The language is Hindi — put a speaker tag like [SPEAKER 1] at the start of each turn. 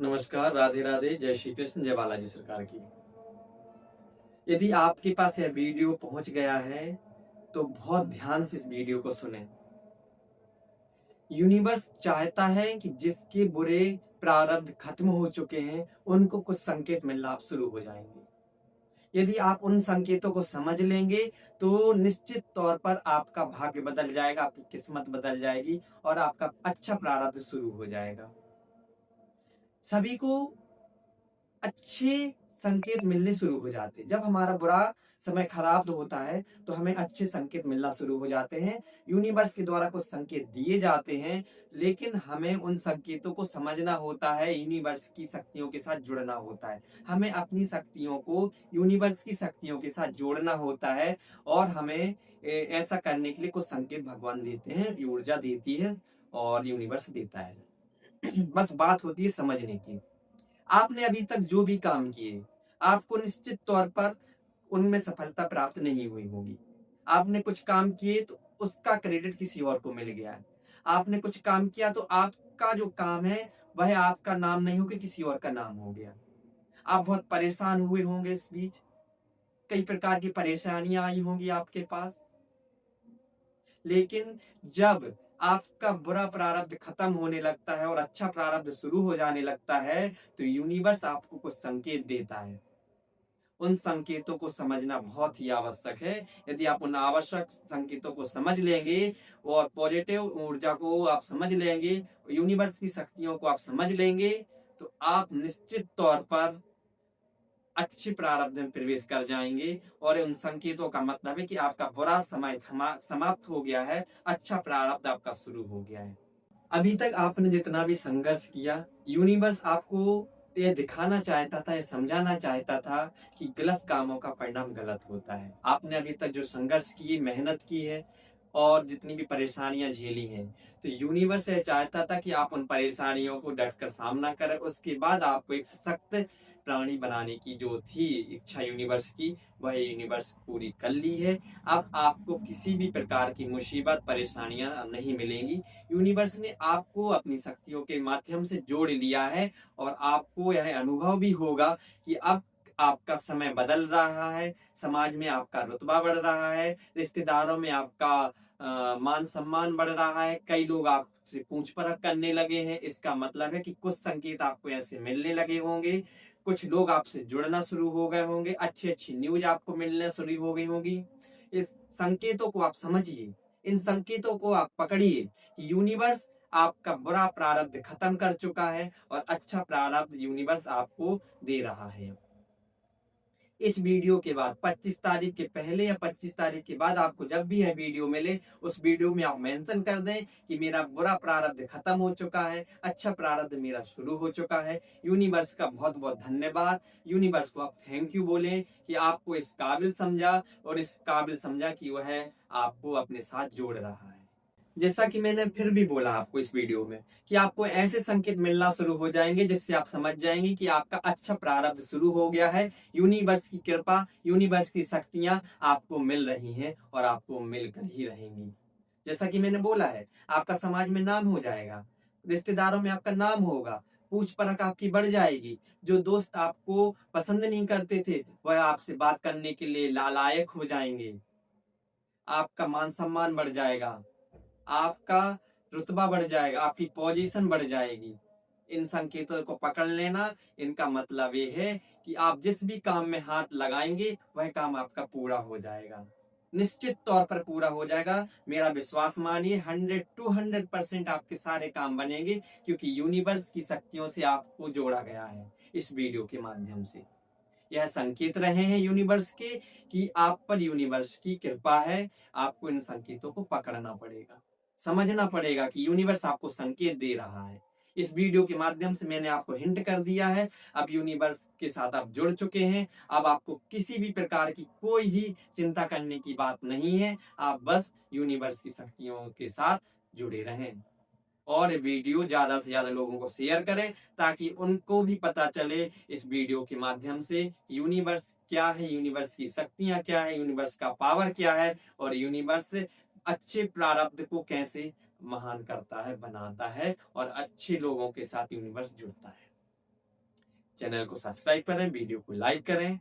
[SPEAKER 1] नमस्कार, राधे राधे, जय श्री कृष्ण, जय बालाजी सरकार की। यदि आपके पास यह वीडियो पहुंच गया है तो बहुत ध्यान से इस वीडियो को सुने। यूनिवर्स चाहता है कि जिसके बुरे प्रारब्ध खत्म हो चुके हैं उनको कुछ संकेत मिलना आप शुरू हो जाएंगे। यदि आप उन संकेतों को समझ लेंगे तो निश्चित तौर पर आपका भाग्य बदल जाएगा, आपकी किस्मत बदल जाएगी और आपका अच्छा प्रारब्ध शुरू हो जाएगा। सभी को अच्छे संकेत मिलने शुरू हो जाते हैं। जब हमारा बुरा समय खराब होता है तो हमें अच्छे संकेत मिलना शुरू हो जाते हैं। यूनिवर्स के द्वारा कुछ संकेत दिए जाते हैं, लेकिन हमें उन संकेतों को समझना होता है, यूनिवर्स की शक्तियों के साथ जुड़ना होता है। हमें अपनी शक्तियों को यूनिवर्स की शक्तियों के साथ जोड़ना होता है और हमें ऐसा करने के लिए कुछ संकेत भगवान देते हैं, ऊर्जा देती है और यूनिवर्स देता है। बस बात होती है समझने की। आपने अभी तक जो भी काम किए, आपको निश्चित तौर पर उनमें सफलता प्राप्त नहीं हुई होगी। आपने कुछ काम किए तो उसका क्रेडिट किसी और को मिल गया है। आपने कुछ काम किया तो आपका जो काम है वह आपका नाम नहीं होकर किसी और का नाम हो गया। आप बहुत परेशान हुए होंगे इस बीच, कई प्रकार की परेशानियां आई होंगी आपके पास। लेकिन जब आपका बुरा प्रारब्ध खत्म होने लगता है और अच्छा प्रारब्ध शुरू हो जाने लगता है तो यूनिवर्स आपको कुछ संकेत देता है। उन संकेतों को समझना बहुत ही आवश्यक है। यदि आप उन आवश्यक संकेतों को समझ लेंगे और पॉजिटिव ऊर्जा को आप समझ लेंगे, यूनिवर्स की शक्तियों को आप समझ लेंगे, तो आप निश्चित तौर पर अच्छी प्रारब्ध में प्रवेश कर जाएंगे। और उन संकेतों का मतलब है कि आपका बुरा समय समाप्त हो गया है, अच्छा प्रारब्ध आपका शुरू हो गया है। अभी तक आपने जितना भी संघर्ष किया, यूनिवर्स आपको यह दिखाना चाहता था, यह समझाना चाहता था कि गलत कामों का परिणाम गलत होता है। आपने अभी तक जो संघर्ष की, मेहनत की है और जितनी भी परेशानियां झेली हैं, तो यूनिवर्स यह चाहता था कि आप उन परेशानियों को डट कर सामना करें। उसके बाद आपको एक सशक्त प्राणी बनाने की जो थी इच्छा यूनिवर्स की, वह यूनिवर्स पूरी कर ली है। अब आपको किसी भी प्रकार की मुसीबत, परेशानियां नहीं मिलेंगी। यूनिवर्स ने आपको अपनी शक्तियों के माध्यम से जोड़ लिया है और आपको यह अनुभव भी होगा कि अब आपका समय बदल रहा है, समाज में आपका रुतबा बढ़ रहा है, रिश्तेदारों में आपका मान सम्मान बढ़ रहा है, कई लोग आपसे पूछ परख करने लगे हैं। इसका मतलब है कि कुछ संकेत आपको ऐसे मिलने लगे होंगे, कुछ लोग आपसे जुड़ना शुरू हो गए होंगे, अच्छी अच्छी न्यूज आपको मिलने शुरू हो गई होगी। इस संकेतों को आप समझिए, इन संकेतों को आप पकड़िए कि यूनिवर्स आपका बुरा प्रारब्ध खत्म कर चुका है और अच्छा प्रारब्ध यूनिवर्स आपको दे रहा है। इस वीडियो के बाद 25 तारीख के पहले या 25 तारीख के बाद आपको जब भी यह वीडियो मिले, उस वीडियो में आप मेंशन कर दें कि मेरा बुरा प्रारब्ध खत्म हो चुका है, अच्छा प्रारब्ध मेरा शुरू हो चुका है। यूनिवर्स का बहुत बहुत धन्यवाद। यूनिवर्स को आप थैंक यू बोलें कि आपको इस काबिल समझा और इस काबिल समझा कि वह आपको अपने साथ जोड़ रहा है। जैसा कि मैंने फिर भी बोला आपको इस वीडियो में कि आपको ऐसे संकेत मिलना शुरू हो जाएंगे जिससे आप समझ जाएंगे कि आपका अच्छा प्रारब्ध शुरू हो गया है। यूनिवर्स की कृपा, यूनिवर्स की शक्तियां आपको मिल रही हैं और आपको मिलकर ही रहेंगी। जैसा कि मैंने बोला है, आपका समाज में नाम हो जाएगा, रिश्तेदारों में आपका नाम होगा, पूछ परख आपकी बढ़ जाएगी। जो दोस्त आपको पसंद नहीं करते थे वह आपसे बात करने के लिए लालायक हो जाएंगे। आपका मान सम्मान बढ़ जाएगा, आपका रुतबा बढ़ जाएगा, आपकी पोजीशन बढ़ जाएगी। इन संकेतों को पकड़ लेना, इनका मतलब ये है कि आप जिस भी काम में हाथ लगाएंगे वह काम आपका पूरा हो जाएगा, निश्चित तौर पर पूरा हो जाएगा। मेरा विश्वास मानिए, 100 to 100% आपके सारे काम बनेंगे, क्योंकि यूनिवर्स की शक्तियों से आपको जोड़ा गया है। इस वीडियो के माध्यम से यह संकेत रहे हैं यूनिवर्स के कि आप पर यूनिवर्स की कृपा है। आपको इन संकेतों को पकड़ना पड़ेगा, समझना पड़ेगा कि यूनिवर्स आपको संकेत दे रहा है। इस वीडियो के माध्यम से मैंने आपको हिंट कर दिया है। अब यूनिवर्स के साथ आप जुड़ चुके हैं। अब आपको किसी भी प्रकार की कोई भी चिंता करने की बात नहीं है। आप बस यूनिवर्स की शक्तियों के साथ जुड़े रहें और वीडियो ज्यादा से ज्यादा लोगों को शेयर करें ताकि उनको भी पता चले इस वीडियो के माध्यम से यूनिवर्स क्या है, यूनिवर्स की शक्तियां क्या है, यूनिवर्स का पावर क्या है और यूनिवर्स अच्छे प्रारब्ध को कैसे महान करता है, बनाता है और अच्छे लोगों के साथ यूनिवर्स जुड़ता है। चैनल को सब्सक्राइब करें, वीडियो को लाइक करें।